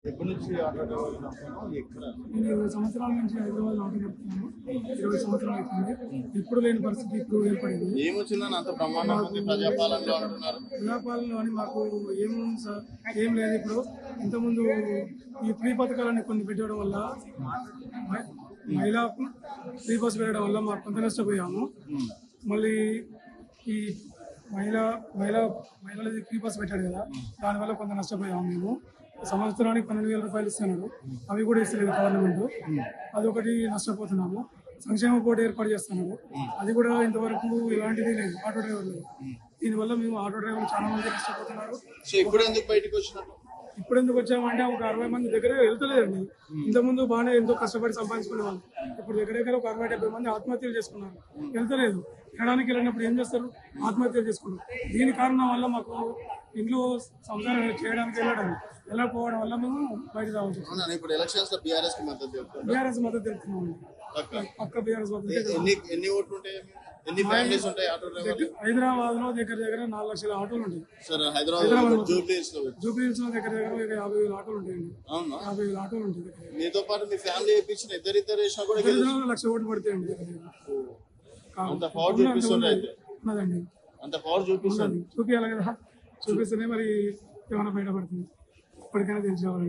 ఎప్పటి నుంచి auto driver నడుపుతున్నావు? ఎక్కడ? నేను 20 సంవత్సరాల నుంచి హైదరాబాద్ ఆటో నడుపుతున్నాను. 20 సంవత్సరాలు అవుతుంది. ఇప్పుడు లేని పరిస్థితి ఇప్పుడు ఏర్పడింది. ఏమొచ్చిందని అంత బ్రహ్మాండం ఉంది ప్రజాపాలనలో అంటున్నారు? ప్రజాపాలనలో అని మాకు ఏముంది సార్, ఏం లేదు. ఇప్పుడు ఇంతకుముందు ఈ ఫ్రీ పథకాలని కొన్ని పెట్టడం వల్ల మహిళా ఫ్రీ బస్ పెట్టడం వల్ల మాకు కొంత నష్టపోయాము. మళ్ళీ ఈ మహిళలది ఫ్రీ బస్ పెట్టాడు కదా, దానివల్ల కొంత నష్టపోయాము మేము. సంవత్సరానికి 12,000 రూపాయలు ఇస్తున్నారు, అవి కూడా ఇస్తలేదు గవర్నమెంట్. అదొకటి నష్టపోతున్నాము. సంక్షేమ బోర్డు ఏర్పాటు చేస్తున్నారు, అది కూడా ఇంతవరకు ఎలాంటిది లేదు ఆటో డ్రైవర్లు. దీనివల్ల మేము ఆటో డ్రైవర్లు చాలా మంది నష్టపోతున్నారు. ఇప్పుడు ఎందుకు బయటకు వచ్చినట్టు? ఇప్పుడు ఎందుకు వచ్చామంటే ఒక 60 మంది దగ్గర వెళ్తలేదండి. ఇంతకుముందు బాగానే ఎంతో కష్టపడి సంపాదించుకునే వాళ్ళు, ఇప్పుడు దగ్గర ఒక 60-70 మంది ఆత్మహత్యలు చేసుకున్నారు. వెళ్తలేదు. ఎక్కడానికి వెళ్ళినప్పుడు ఏం చేస్తారు? ఆత్మహత్యలు చేసుకున్నారు. దీని కారణం వల్ల మాకు ఇంట్లో సంసారం చేయడానికి వెళ్ళకపోవడం వల్ల మేము బయట రావచ్చు. ఇప్పుడు ఎలక్షన్స్ లో బీఆర్ఎస్ మద్దతు తెలుపుతున్నామండి. పక్క బీఆర్ఎస్ మద్దతు. ఎన్ని ఓట్లు ఉంటాయి? ఎన్ని ఫ్యామిలీస్ ఉంటాయి ఆటో డ్రైవర్లు? హైదరాబాద్ లో దగ్గర 4 లక్షల ఆటోలు ఉంటాయి సార్. హైదరాబాద్ జూబ్లీహిల్స్ లో దగ్గర 50,000 ఆటోలు ఉంటాయండి. 50,000 ఆటోలు ఉంటాయి. మీతో పాటు మీ ఫ్యామిలీ వేయించిన ఇద్దరు వేసినా కూడా 1,00,000 ఓట్లు పడతాయండి. అంత పవర్ చూపిస్తుంది ఉన్నదండి. అంత పవర్ చూపిస్తుంది. చూపించాలి కదా, చూపిస్తేనే మరి ఏమైనా బయటపడుతుంది. ఇప్పటికైనా తెలిసి కావాలని.